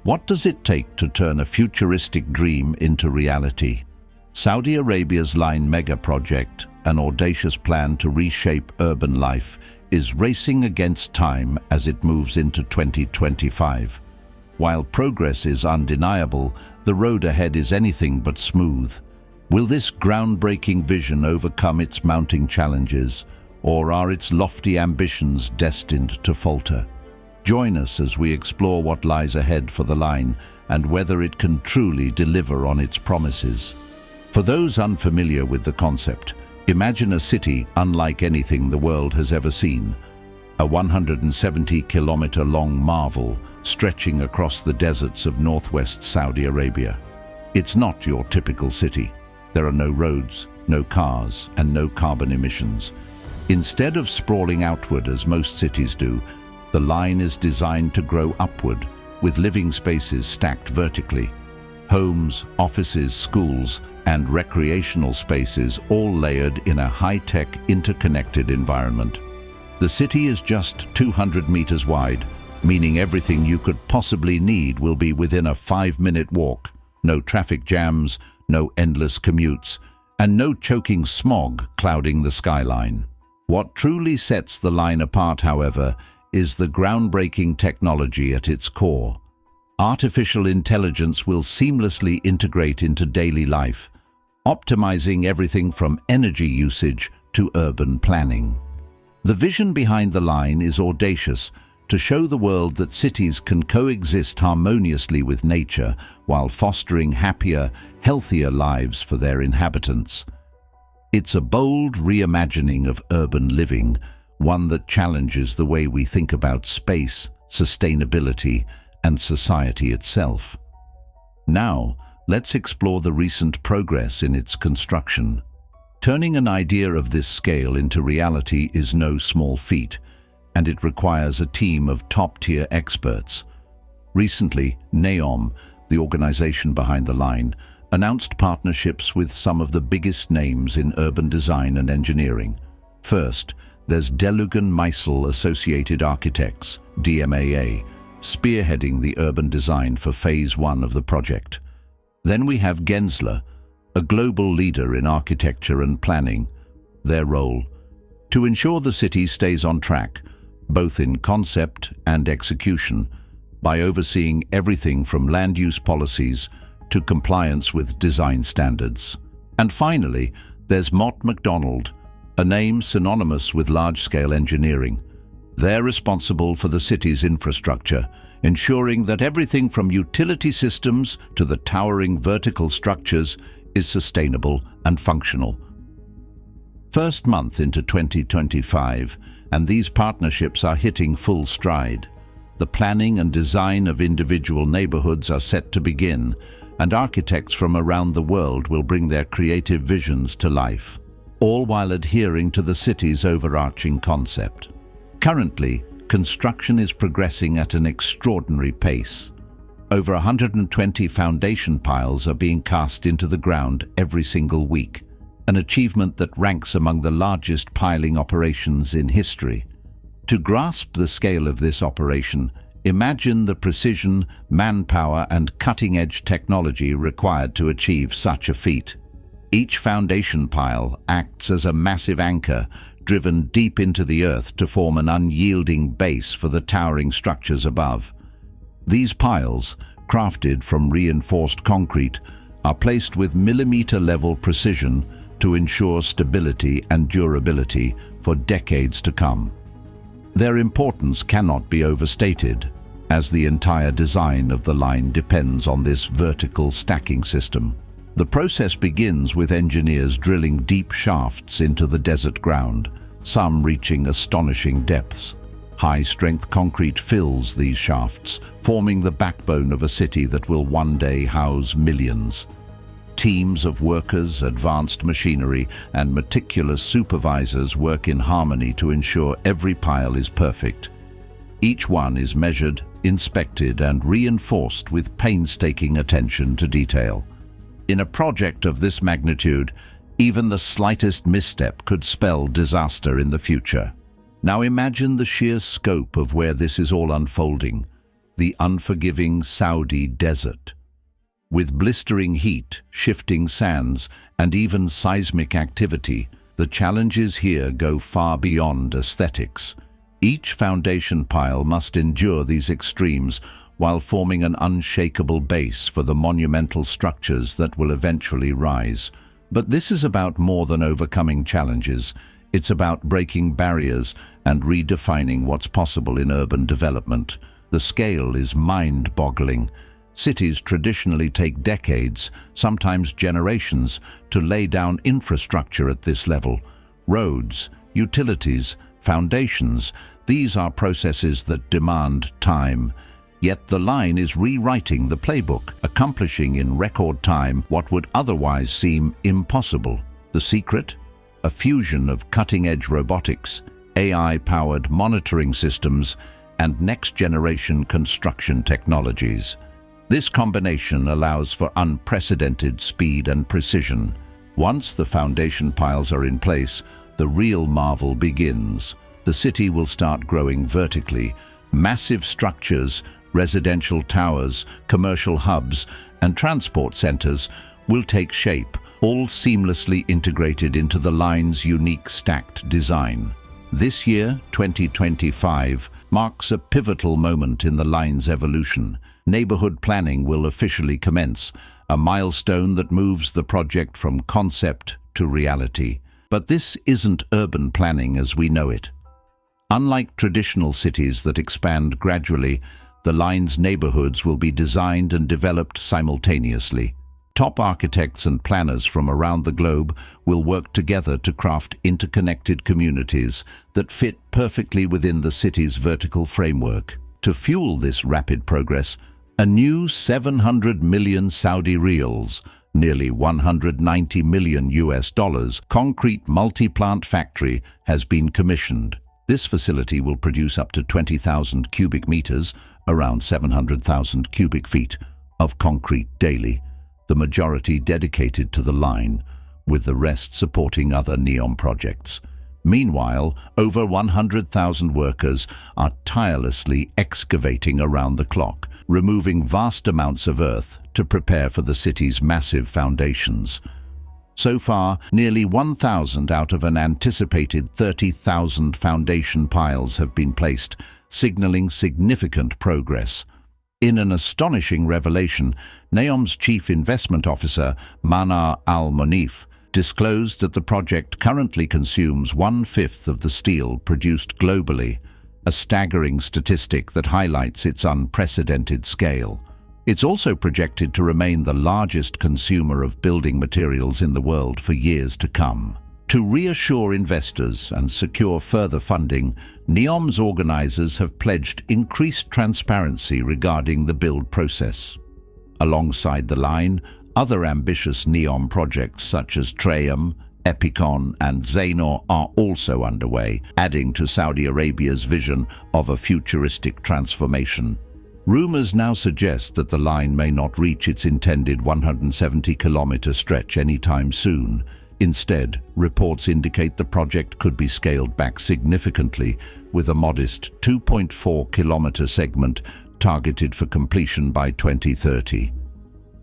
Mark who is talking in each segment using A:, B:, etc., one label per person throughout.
A: What does it take to turn a futuristic dream into reality? Saudi Arabia's Line megaproject, an audacious plan to reshape urban life, is racing against time as it moves into 2025. While progress is undeniable, the road ahead is anything but smooth. Will this groundbreaking vision overcome its mounting challenges, or are its lofty ambitions destined to falter? Join us as we explore what lies ahead for the line and whether it can truly deliver on its promises. For those unfamiliar with the concept, imagine a city unlike anything the world has ever seen. A 170-kilometer-long marvel stretching across the deserts of northwest Saudi Arabia. It's not your typical city. There are no roads, no cars, and no carbon emissions. Instead of sprawling outward as most cities do, the line is designed to grow upward, with living spaces stacked vertically. Homes, offices, schools, and recreational spaces all layered in a high-tech, interconnected environment. The city is just 200 meters wide, meaning everything you could possibly need will be within a 5-minute walk. No traffic jams, no endless commutes, and no choking smog clouding the skyline. What truly sets the line apart, however, is the groundbreaking technology at its core. Artificial intelligence will seamlessly integrate into daily life, optimizing everything from energy usage to urban planning. The vision behind the line is audacious, to show the world that cities can coexist harmoniously with nature while fostering happier, healthier lives for their inhabitants. It's a bold reimagining of urban living, one that challenges the way we think about space, sustainability, and society itself. Now, let's explore the recent progress in its construction. Turning an idea of this scale into reality is no small feat, and it requires a team of top-tier experts. Recently, NEOM, the organization behind the line, announced partnerships with some of the biggest names in urban design and engineering. First, there's Delugan Meisel Associated Architects, DMAA, spearheading the urban design for Phase 1 of the project. Then we have Gensler, a global leader in architecture and planning. Their role: to ensure the city stays on track, both in concept and execution, by overseeing everything from land use policies to compliance with design standards. And finally, there's Mott MacDonald, a name synonymous with large-scale engineering. They're responsible for the city's infrastructure, ensuring that everything from utility systems to the towering vertical structures is sustainable and functional. First month into 2025, and these partnerships are hitting full stride. The planning and design of individual neighborhoods are set to begin, and architects from around the world will bring their creative visions to life, all while adhering to the city's overarching concept. Currently, construction is progressing at an extraordinary pace. Over 120 foundation piles are being cast into the ground every single week, an achievement that ranks among the largest piling operations in history. To grasp the scale of this operation, imagine the precision, manpower, and cutting-edge technology required to achieve such a feat. Each foundation pile acts as a massive anchor, driven deep into the earth to form an unyielding base for the towering structures above. These piles, crafted from reinforced concrete, are placed with millimeter-level precision to ensure stability and durability for decades to come. Their importance cannot be overstated, as the entire design of the line depends on this vertical stacking system. The process begins with engineers drilling deep shafts into the desert ground, some reaching astonishing depths. High-strength concrete fills these shafts, forming the backbone of a city that will one day house millions. Teams of workers, advanced machinery, and meticulous supervisors work in harmony to ensure every pile is perfect. Each one is measured, inspected, and reinforced with painstaking attention to detail. In a project of this magnitude, even the slightest misstep could spell disaster in the future. Now imagine the sheer scope of where this is all unfolding. the unforgiving Saudi desert. With blistering heat, shifting sands, and even seismic activity, the challenges here go far beyond aesthetics. Each foundation pile must endure these extremes while forming an unshakable base for the monumental structures that will eventually rise. But this is about more than overcoming challenges. It's about breaking barriers and redefining what's possible in urban development. The scale is mind-boggling. Cities traditionally take decades, sometimes generations, to lay down infrastructure at this level. Roads, utilities, foundations, these are processes that demand time. Yet the line is rewriting the playbook, accomplishing in record time what would otherwise seem impossible. The secret? A fusion of cutting-edge robotics, AI-powered monitoring systems, and next-generation construction technologies. This combination allows for unprecedented speed and precision. Once the foundation piles are in place, the real marvel begins. The city will start growing vertically. Massive structures, residential towers, commercial hubs, and transport centers will take shape, all seamlessly integrated into the line's unique stacked design. This year, 2025, marks a pivotal moment in the line's evolution. Neighborhood planning will officially commence, a milestone that moves the project from concept to reality. But this isn't urban planning as we know it. Unlike traditional cities that expand gradually, the line's neighborhoods will be designed and developed simultaneously. Top architects and planners from around the globe will work together to craft interconnected communities that fit perfectly within the city's vertical framework. To fuel this rapid progress, a new 700 million Saudi riyals, nearly $190 million, concrete multi-plant factory has been commissioned. This facility will produce up to 20,000 cubic meters, around 700,000 cubic feet, of concrete daily, the majority dedicated to the line, with the rest supporting other NEOM projects. Meanwhile, over 100,000 workers are tirelessly excavating around the clock, removing vast amounts of earth to prepare for the city's massive foundations. So far, nearly 1,000 out of an anticipated 30,000 foundation piles have been placed, signaling significant progress. In an astonishing revelation, NEOM's chief investment officer, Manar Al-Monif, disclosed that the project currently consumes 1/5 of the steel produced globally, a staggering statistic that highlights its unprecedented scale. It's also projected to remain the largest consumer of building materials in the world for years to come. To reassure investors and secure further funding, NEOM's organizers have pledged increased transparency regarding the build process. Alongside the line, other ambitious NEOM projects such as Trayum, Epicon and Zainor are also underway, adding to Saudi Arabia's vision of a futuristic transformation. Rumors now suggest that the line may not reach its intended 170-kilometer stretch anytime soon. Instead, reports indicate the project could be scaled back significantly, with a modest 2.4-kilometer segment targeted for completion by 2030.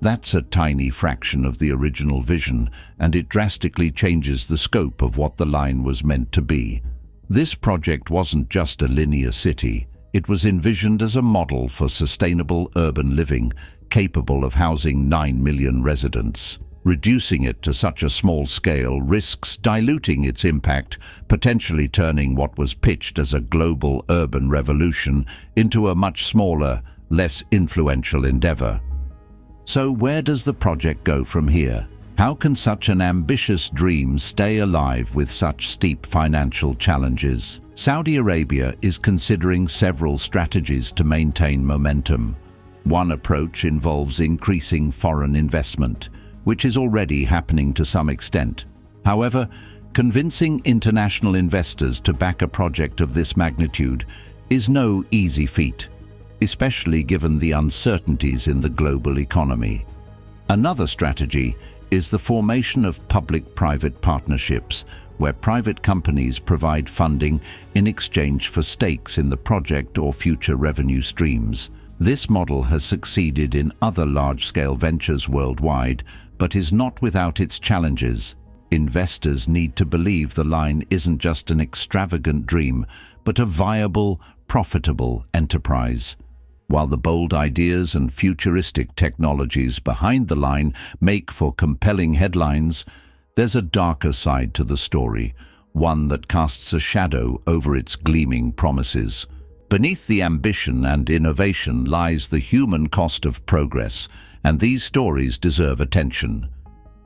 A: That's a tiny fraction of the original vision, and it drastically changes the scope of what the line was meant to be. This project wasn't just a linear city. It was envisioned as a model for sustainable urban living, capable of housing 9 million residents. Reducing it to such a small scale risks diluting its impact, potentially turning what was pitched as a global urban revolution into a much smaller, less influential endeavor. So where does the project go from here? How can such an ambitious dream stay alive with such steep financial challenges? Saudi Arabia is considering several strategies to maintain momentum. One approach involves increasing foreign investment, which is already happening to some extent. However, convincing international investors to back a project of this magnitude is no easy feat, especially given the uncertainties in the global economy. Another strategy is the formation of public-private partnerships, where private companies provide funding in exchange for stakes in the project or future revenue streams. This model has succeeded in other large-scale ventures worldwide, but is not without its challenges. Investors need to believe the line isn't just an extravagant dream, but a viable, profitable enterprise. While the bold ideas and futuristic technologies behind the line make for compelling headlines, there's a darker side to the story, one that casts a shadow over its gleaming promises. Beneath the ambition and innovation lies the human cost of progress, and these stories deserve attention.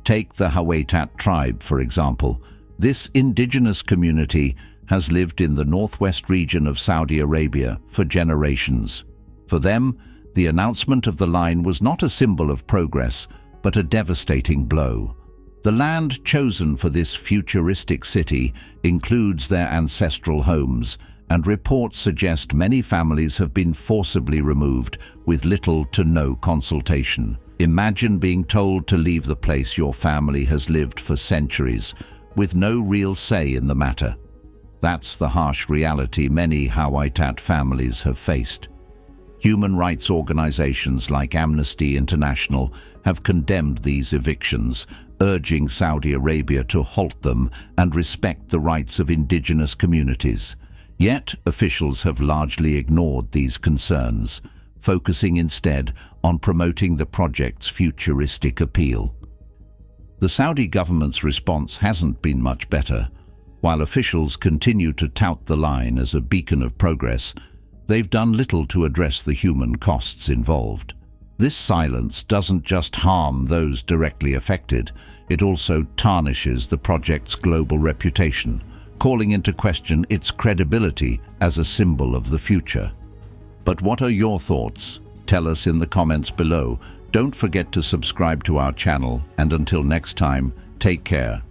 A: Take the Hawaiitat tribe, for example. This indigenous community has lived in the northwest region of Saudi Arabia for generations. For them, the announcement of the line was not a symbol of progress, but a devastating blow. The land chosen for this futuristic city includes their ancestral homes, and reports suggest many families have been forcibly removed with little to no consultation. Imagine being told to leave the place your family has lived for centuries, with no real say in the matter. That's the harsh reality many Hawaiitat families have faced. Human rights organizations like Amnesty International have condemned these evictions, urging Saudi Arabia to halt them and respect the rights of indigenous communities. Yet, officials have largely ignored these concerns, focusing instead on promoting the project's futuristic appeal. The Saudi government's response hasn't been much better. While officials continue to tout the line as a beacon of progress, they've done little to address the human costs involved. This silence doesn't just harm those directly affected, it also tarnishes the project's global reputation, calling into question its credibility as a symbol of the future. But what are your thoughts? Tell us in the comments below. Don't forget to subscribe to our channel, and until next time, take care.